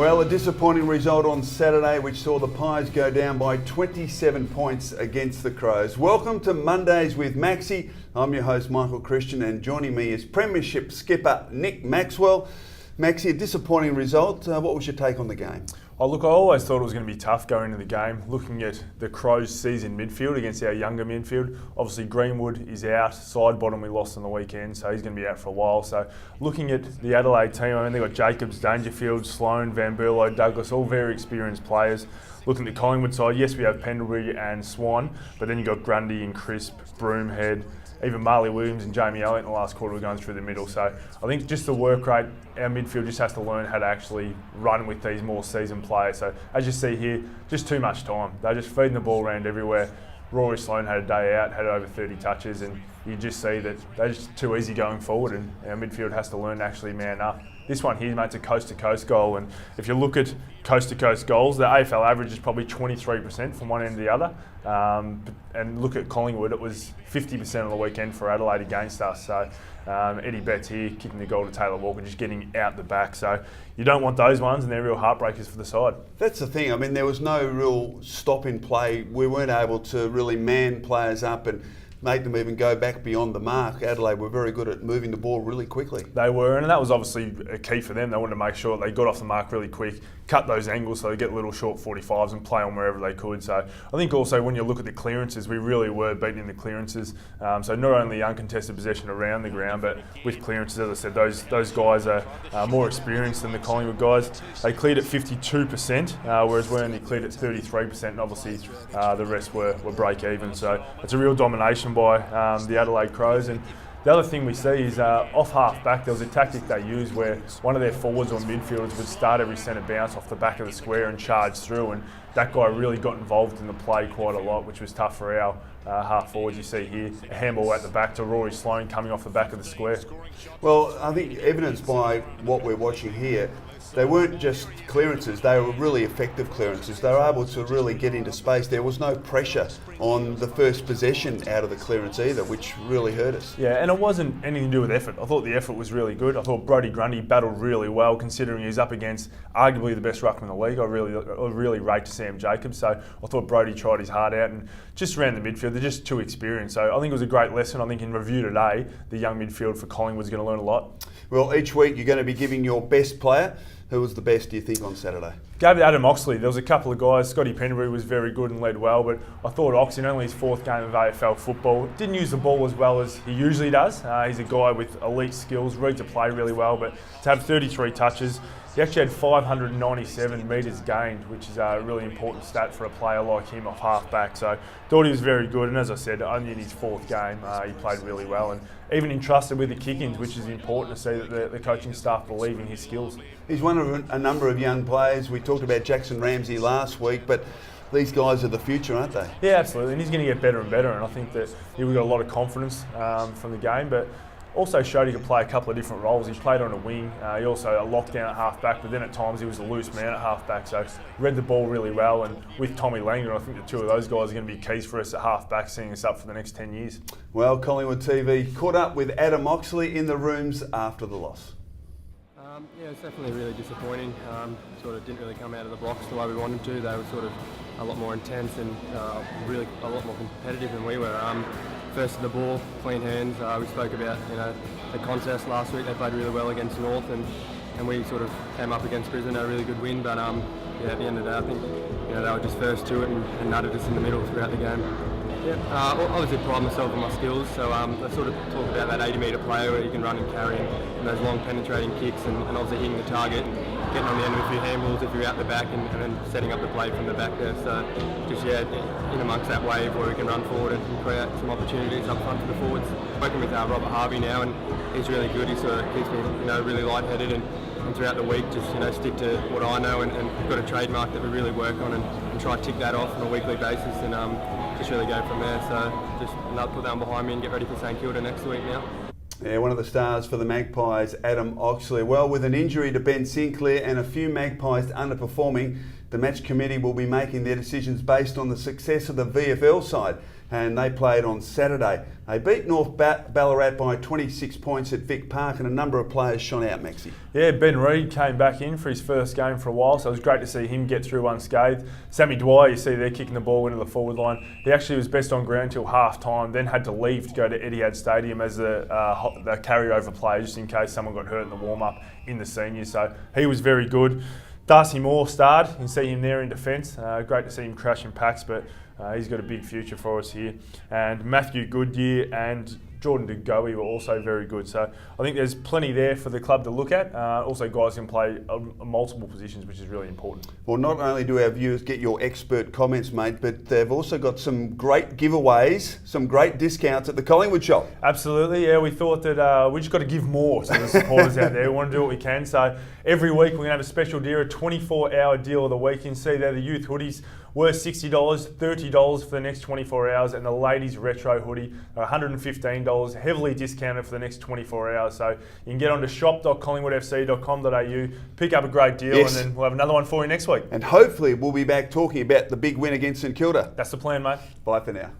Well, a disappointing result on Saturday which saw the Pies go down by 27 points against the Crows. Welcome to Mondays with Maxy. I'm your host Michael Christian, and joining me is premiership skipper Nick Maxwell. Maxy, a disappointing result. What was your take on the game? Oh, look, I always thought it was going to be tough going into the game, looking at the Crows' seasoned midfield against our younger midfield. Obviously, Greenwood is out. Sidebottom we lost on the weekend, so he's going to be out for a while. So looking at the Adelaide team, I mean, they've got Jacobs, Dangerfield, Sloan, Van Berlo, Douglas, all very experienced players. Looking at the Collingwood side, yes, we have Pendlebury and Swan, but then you've got Grundy and Crisp, Broomhead, even Marley Williams and Jamie Elliott in the last quarter were going through the middle. So I think just the work rate, our midfield just has to learn how to actually run with these more seasoned players. So as you see here, just too much time. They're just feeding the ball around everywhere. Rory Sloan had a day out, had over 30 touches, and you just see that they're just too easy going forward, and our midfield has to learn to actually man up. This one here, mate, it's a coast-to-coast goal, and if you look at coast-to-coast goals, the AFL average is probably 23% from one end to the other. And look at Collingwood, it was 50% on the weekend for Adelaide against us. So Eddie Betts here kicking the goal to Taylor Walker, just getting out the back. So you don't want those ones, and they're real heartbreakers for the side. That's the thing. I mean, there was no real stop in play. We weren't able to really man players up and make them even go back beyond the mark. Adelaide were very good at moving the ball really quickly. They were, and that was obviously a key for them. They wanted to make sure they got off the mark really quick, cut those angles so they get little short 45s and play on wherever they could. So I think also when you look at the clearances, we really were beating in the clearances. So not only uncontested possession around the ground, but with clearances, as I said, those guys are more experienced than the Collingwood guys. They cleared at 52%, whereas we only cleared at 33%, and obviously the rest were break even. So it's a real domination by the Adelaide Crows. And the other thing we see is off half back, there was a tactic they used where one of their forwards or midfielders would start every centre bounce off the back of the square and charge through, and that guy really got involved in the play quite a lot, which was tough for our half forwards. You see here a handball at the back to Rory Sloan coming off the back of the square. Well, I think evidenced by what we're watching here, they weren't just clearances, they were really effective clearances. They were able to really get into space. There was no pressure on the first possession out of the clearance either, which really hurt us. Yeah, and it wasn't anything to do with effort. I thought the effort was really good. I thought Brodie Grundy battled really well, considering he's up against arguably the best ruckman in the league. I really rate Sam Jacobs, so I thought Brodie tried his heart out and just around the midfield. They're just too experienced. So I think it was a great lesson. I think in review today, the young midfield for Collingwood is going to learn a lot. Well, each week you're going to be giving your best player. Who was the best, do you think, on Saturday? Gave it to Adam Oxley. There was a couple of guys. Scotty Pendlebury was very good and led well, but I thought Oxley, only his fourth game of AFL football, didn't use the ball as well as he usually does. He's a guy with elite skills, reads the play really well, but to have 33 touches, he actually had 597 metres gained, which is a really important stat for a player like him off half-back. So thought he was very good, and as I said, only in his fourth game, he played really well, and even entrusted with the kick-ins, which is important to see that the coaching staff believe in his skills. He's one of a number of young players. We talked about Jackson Ramsey last week, but these guys are the future, aren't they? Yeah, absolutely, and he's going to get better and better, and I think that he got a lot of confidence from the game, but also showed he could play a couple of different roles. He played on a wing, he also a lockdown at half-back, but then at times he was a loose man at half-back, so read the ball really well, and with Tommy Langdon, I think the two of those guys are going to be keys for us at half-back, seeing us up for the next 10 years. Well, Collingwood TV caught up with Adam Oxley in the rooms after the loss. Yeah, it's definitely really disappointing. Sort of didn't really come out of the blocks the way we wanted to. They were sort of a lot more intense and really a lot more competitive than we were. First to the ball, clean hands. We spoke about the contest last week. They played really well against North, and we sort of came up against Brisbane, had a really good win. But yeah, at the end of the day, I think they were just first to it and nutted us in the middle throughout the game. Yeah, obviously pride myself on my skills, so I sort of talk about that 80-metre player where you can run and carry and those long penetrating kicks and obviously hitting the target and getting on the end of a few handballs if you're out the back and then setting up the play from the back there. So just, yeah, in amongst that wave where we can run forward and create some opportunities up front for the forwards. Working with Robert Harvey now, and he's really good. He sort of keeps me really light-headed and throughout the week just stick to what I know and we've got a trademark that we really work on and try to tick that off on a weekly basis and just really go from there. So just put that one behind me and get ready for St Kilda next week now. Yeah, one of the stars for the Magpies, Adam Oxley. Well, with an injury to Ben Sinclair and a few Magpies underperforming, the match committee will be making their decisions based on the success of the VFL side. and they played on Saturday. They beat North Ballarat by 26 points at Vic Park, and a number of players shone out, Maxy. Yeah, Ben Reid came back in for his first game for a while, so it was great to see him get through unscathed. Sammy Dwyer, you see there kicking the ball into the forward line. He actually was best on ground till half time, then had to leave to go to Etihad Stadium as the carryover player, just in case someone got hurt in the warm-up in the seniors. So he was very good. Darcy Moore starred. You can see him there in defence. Great to see him crashing packs, but he's got a big future for us here. And Matthew Goodyear and Jordan De Goey were also very good. So I think there's plenty there for the club to look at. Also, guys can play multiple positions, which is really important. Well, not only do our viewers get your expert comments, mate, but they've also got some great giveaways, some great discounts at the Collingwood shop. Absolutely, yeah. We thought that we just got to give more to the supporters out there. We want to do what we can. So every week we're going to have a special deal, a 24-hour deal of the week. You can see there the youth hoodies were $60, $30 for the next 24 hours, and the ladies' retro hoodie, $115, heavily discounted for the next 24 hours. So you can get on to shop.collingwoodfc.com.au, pick up a great deal, Yes. and then we'll have another one for you next week. And hopefully we'll be back talking about the big win against St Kilda. That's the plan, mate. Bye for now.